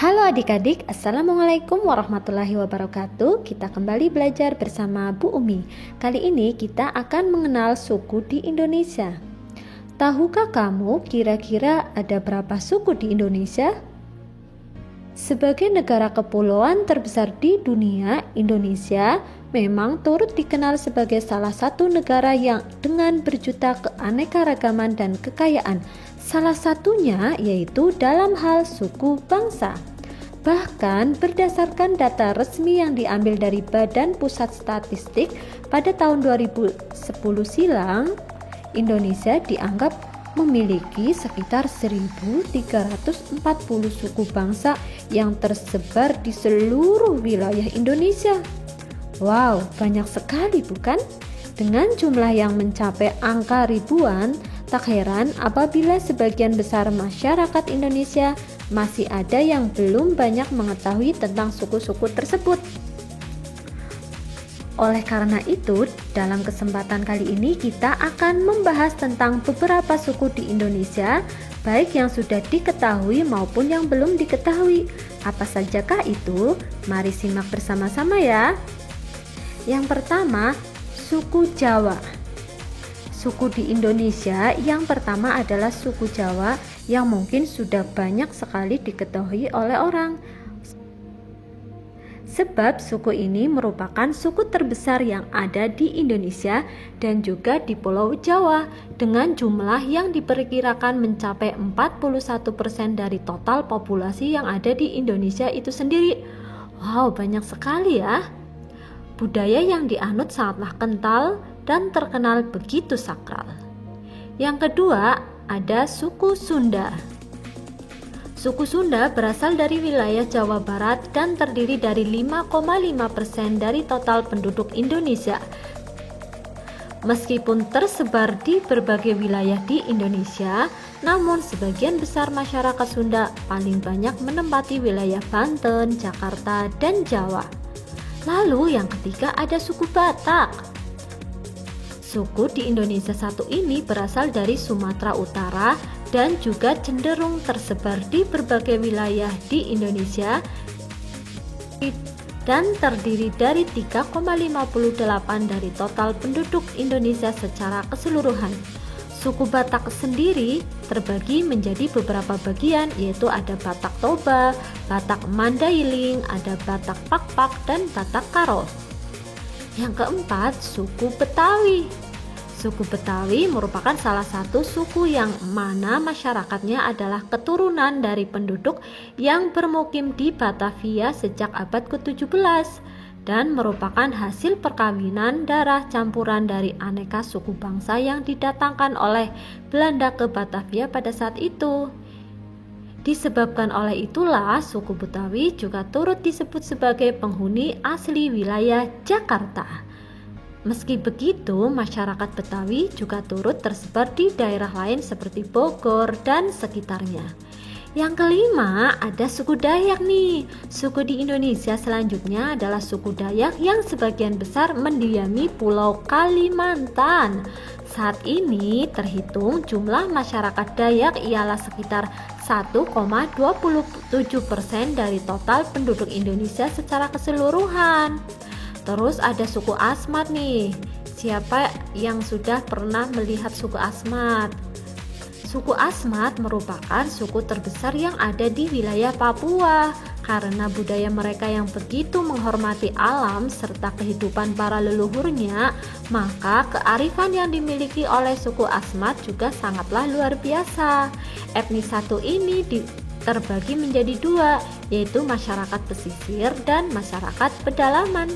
Halo adik-adik, Assalamualaikum warahmatullahi wabarakatuh. Kita kembali belajar bersama Bu Umi. Kali ini kita akan mengenal suku di Indonesia. Tahukah kamu kira-kira ada berapa suku di Indonesia? Sebagai negara kepulauan terbesar di dunia, Indonesia memang turut dikenal sebagai salah satu negara yang dengan berjuta keanekaragaman dan kekayaan. Salah satunya yaitu dalam hal suku bangsa. Bahkan berdasarkan data resmi yang diambil dari Badan Pusat Statistik pada tahun 2010 silam, Indonesia dianggap memiliki sekitar 1.340 suku bangsa yang tersebar di seluruh wilayah Indonesia. Wow, banyak sekali bukan? Dengan jumlah yang mencapai angka ribuan, tak heran apabila sebagian besar masyarakat Indonesia masih ada yang belum banyak mengetahui tentang suku-suku tersebut. Oleh karena itu, dalam kesempatan kali ini kita akan membahas tentang beberapa suku di Indonesia, baik yang sudah diketahui maupun yang belum diketahui. Apa sajakah itu? Mari simak bersama-sama ya. Yang pertama, suku Jawa. Suku di Indonesia yang pertama adalah suku Jawa yang mungkin sudah banyak sekali diketahui oleh orang. Sebab suku ini merupakan suku terbesar yang ada di Indonesia dan juga di Pulau Jawa dengan jumlah yang diperkirakan mencapai 41% dari total populasi yang ada di Indonesia itu sendiri. Wow, banyak sekali ya. Budaya yang dianut sangatlah kental dan terkenal begitu sakral. Yang kedua, ada suku Sunda. Suku Sunda berasal dari wilayah Jawa Barat dan terdiri dari 5,5% dari total penduduk Indonesia. Meskipun tersebar di berbagai wilayah di Indonesia, namun sebagian besar masyarakat Sunda paling banyak menempati wilayah Banten, Jakarta, dan Jawa. Lalu yang ketiga ada suku Batak. Suku di Indonesia satu ini berasal dari Sumatera Utara dan juga cenderung tersebar di berbagai wilayah di Indonesia dan terdiri dari 3,58 dari total penduduk Indonesia secara keseluruhan. Suku Batak sendiri terbagi menjadi beberapa bagian, yaitu ada Batak Toba, Batak Mandailing, ada Batak Pakpak, dan Batak Karo. Yang keempat, suku Betawi. Suku Betawi merupakan salah satu suku yang mana masyarakatnya adalah keturunan dari penduduk yang bermukim di Batavia sejak abad ke-17 dan merupakan hasil perkawinan darah campuran dari aneka suku bangsa yang didatangkan oleh Belanda ke Batavia pada saat itu. Disebabkan oleh itulah suku Betawi juga turut disebut sebagai penghuni asli wilayah Jakarta. Meski begitu, masyarakat Betawi juga turut tersebar di daerah lain seperti Bogor dan sekitarnya. Yang kelima, ada suku Dayak nih. Suku di Indonesia selanjutnya adalah suku Dayak yang sebagian besar mendiami Pulau Kalimantan. Saat ini terhitung jumlah masyarakat Dayak ialah sekitar 1,27% dari total penduduk Indonesia secara keseluruhan. Terus ada suku Asmat nih. Siapa yang sudah pernah melihat suku Asmat? Suku Asmat merupakan suku terbesar yang ada di wilayah Papua. Karena budaya mereka yang begitu menghormati alam serta kehidupan para leluhurnya, maka kearifan yang dimiliki oleh suku Asmat juga sangatlah luar biasa. Etnis satu ini terbagi menjadi dua, yaitu masyarakat pesisir dan masyarakat pedalaman.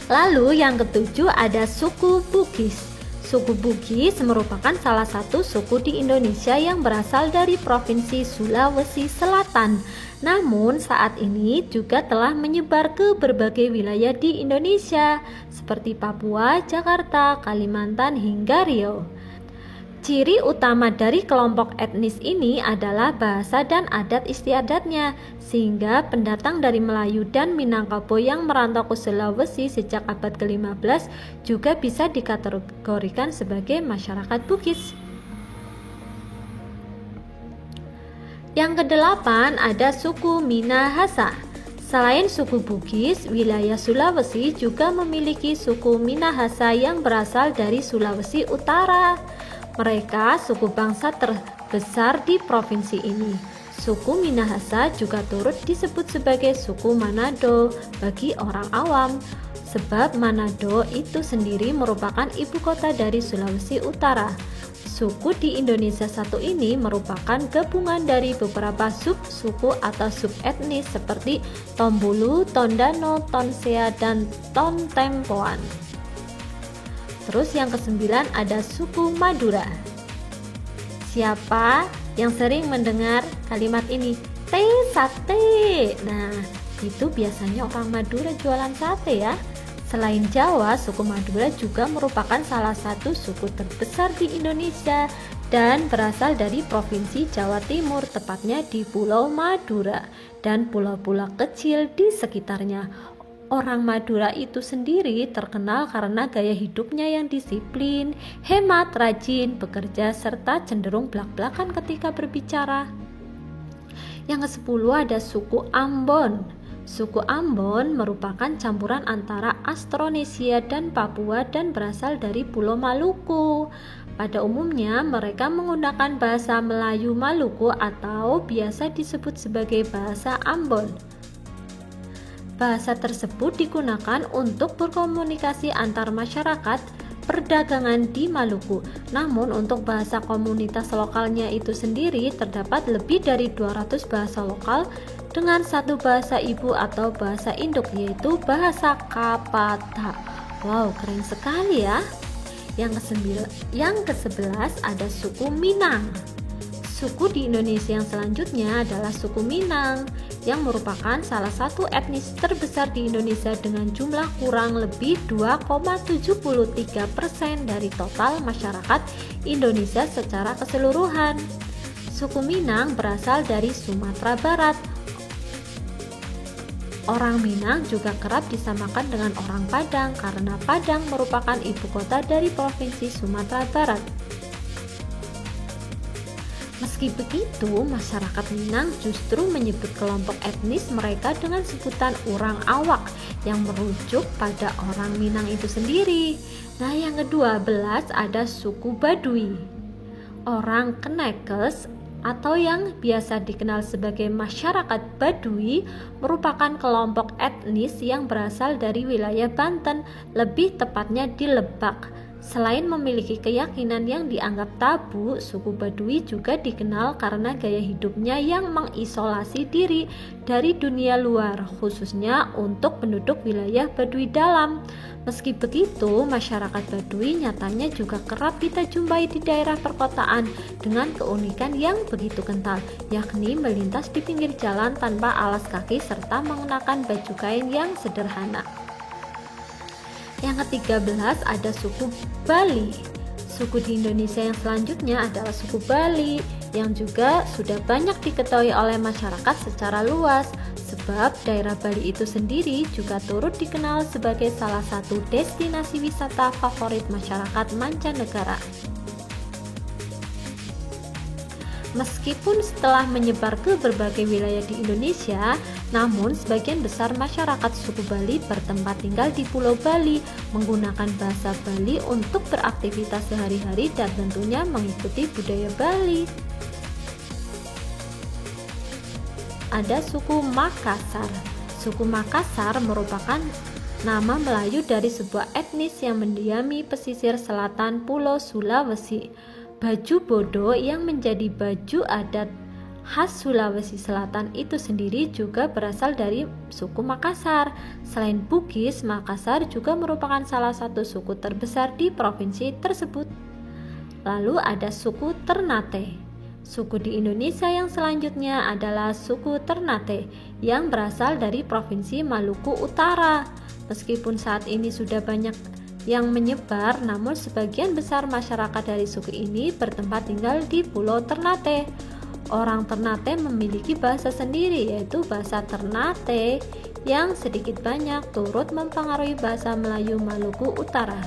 Lalu yang ketujuh ada suku Bugis. Suku Bugis merupakan salah satu suku di Indonesia yang berasal dari Provinsi Sulawesi Selatan. Namun saat ini juga telah menyebar ke berbagai wilayah di Indonesia seperti Papua, Jakarta, Kalimantan hingga Riau. Ciri utama dari kelompok etnis ini adalah bahasa dan adat istiadatnya, sehingga pendatang dari Melayu dan Minangkabau yang merantau ke Sulawesi sejak abad ke-15 juga bisa dikategorikan sebagai masyarakat Bugis. Yang kedelapan ada suku Minahasa. Selain suku Bugis, wilayah Sulawesi juga memiliki suku Minahasa yang berasal dari Sulawesi Utara. Mereka suku bangsa terbesar di provinsi ini. Suku Minahasa juga turut disebut sebagai suku Manado bagi orang awam, sebab Manado itu sendiri merupakan ibu kota dari Sulawesi Utara. Suku di Indonesia satu ini merupakan gabungan dari beberapa sub-suku atau sub-etnis seperti Tombulu, Tondano, Tonsea, dan Tontempoan. Terus yang kesembilan ada suku Madura. Siapa yang sering mendengar kalimat ini? Teh sate. Nah, itu biasanya orang Madura jualan sate ya. Selain Jawa, suku Madura juga merupakan salah satu suku terbesar di Indonesia dan berasal dari Provinsi Jawa Timur, tepatnya di Pulau Madura dan pulau-pulau kecil di sekitarnya. Orang Madura itu sendiri terkenal karena gaya hidupnya yang disiplin, hemat, rajin, bekerja, serta cenderung blak-blakan ketika berbicara. Yang ke-10 ada suku Ambon. Suku Ambon merupakan campuran antara Austronesia dan Papua dan berasal dari Pulau Maluku. Pada umumnya mereka menggunakan bahasa Melayu Maluku atau biasa disebut sebagai bahasa Ambon. Bahasa tersebut digunakan untuk berkomunikasi antar masyarakat perdagangan di Maluku. Namun untuk bahasa komunitas lokalnya itu sendiri terdapat lebih dari 200 bahasa lokal dengan satu bahasa ibu atau bahasa induk, yaitu bahasa Kapata. Wow, keren sekali ya. Yang ke-11 ada suku Minang. Suku di Indonesia yang selanjutnya adalah suku Minang, yang merupakan salah satu etnis terbesar di Indonesia dengan jumlah kurang lebih 2,73% dari total masyarakat Indonesia secara keseluruhan. Suku Minang berasal dari Sumatera Barat. Orang Minang juga kerap disamakan dengan orang Padang karena Padang merupakan ibu kota dari Provinsi Sumatera Barat. Meski begitu, masyarakat Minang justru menyebut kelompok etnis mereka dengan sebutan orang awak yang merujuk pada orang Minang itu sendiri. Nah, yang ke-12 ada suku Baduy. Orang Kenekes atau yang biasa dikenal sebagai masyarakat Baduy merupakan kelompok etnis yang berasal dari wilayah Banten, lebih tepatnya di Lebak. Selain memiliki keyakinan yang dianggap tabu, suku Baduy juga dikenal karena gaya hidupnya yang mengisolasi diri dari dunia luar, khususnya untuk penduduk wilayah Baduy dalam. Meski begitu, masyarakat Baduy nyatanya juga kerap kita jumpai di daerah perkotaan dengan keunikan yang begitu kental, yakni melintas di pinggir jalan tanpa alas kaki serta mengenakan baju kain yang sederhana. Yang ke-13 ada suku Bali. Suku di Indonesia yang selanjutnya adalah suku Bali yang juga sudah banyak diketahui oleh masyarakat secara luas, sebab daerah Bali itu sendiri juga turut dikenal sebagai salah satu destinasi wisata favorit masyarakat mancanegara. Meskipun setelah menyebar ke berbagai wilayah di Indonesia, namun sebagian besar masyarakat suku Bali bertempat tinggal di Pulau Bali, menggunakan bahasa Bali untuk beraktivitas sehari-hari dan tentunya mengikuti budaya Bali. Ada suku Makassar. Suku Makassar merupakan nama Melayu dari sebuah etnis yang mendiami pesisir selatan Pulau Sulawesi. Baju bodo yang menjadi baju adat khas Sulawesi Selatan itu sendiri juga berasal dari suku Makassar. Selain Bugis, Makassar juga merupakan salah satu suku terbesar di provinsi tersebut. Lalu ada suku Ternate. Suku di Indonesia yang selanjutnya adalah suku Ternate yang berasal dari Provinsi Maluku Utara. Meskipun saat ini sudah banyak yang menyebar, namun sebagian besar masyarakat dari suku ini bertempat tinggal di Pulau Ternate. Orang Ternate memiliki bahasa sendiri, yaitu bahasa Ternate yang sedikit banyak turut mempengaruhi bahasa Melayu Maluku Utara,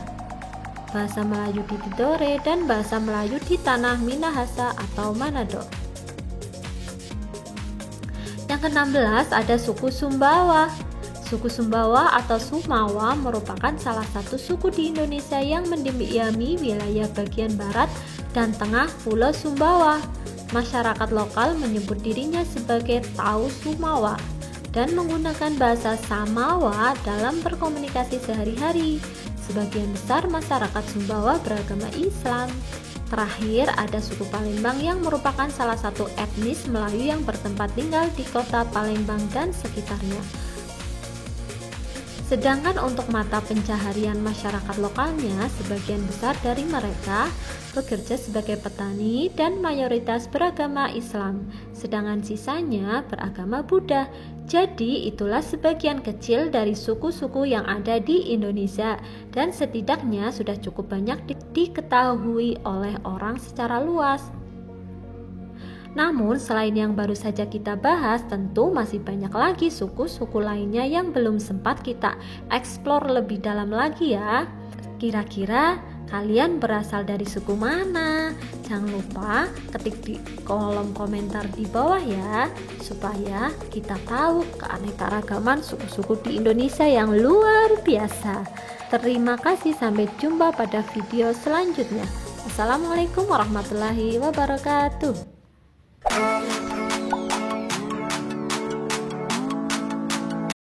bahasa Melayu di Tidore, dan bahasa Melayu di tanah Minahasa atau Manado. Yang ke-16 ada suku Sumbawa. Suku Sumbawa atau Sumawa merupakan salah satu suku di Indonesia yang mendiami wilayah bagian barat dan tengah Pulau Sumbawa. Masyarakat lokal menyebut dirinya sebagai Tau Sumawa dan menggunakan bahasa Samawa dalam berkomunikasi sehari-hari. Sebagian besar masyarakat Sumbawa beragama Islam. Terakhir ada suku Palembang yang merupakan salah satu etnis Melayu yang bertempat tinggal di kota Palembang dan sekitarnya. Sedangkan untuk mata pencaharian masyarakat lokalnya, sebagian besar dari mereka bekerja sebagai petani dan mayoritas beragama Islam, sedangkan sisanya beragama Buddha. Jadi itulah sebagian kecil dari suku-suku yang ada di Indonesia dan setidaknya sudah cukup banyak diketahui oleh orang secara luas. Namun selain yang baru saja kita bahas, tentu masih banyak lagi suku-suku lainnya yang belum sempat kita eksplor lebih dalam lagi ya. Kira-kira kalian berasal dari suku mana? Jangan lupa ketik di kolom komentar di bawah ya, supaya kita tahu keanekaragaman suku-suku di Indonesia yang luar biasa. Terima kasih, sampai jumpa pada video selanjutnya. Assalamualaikum warahmatullahi wabarakatuh.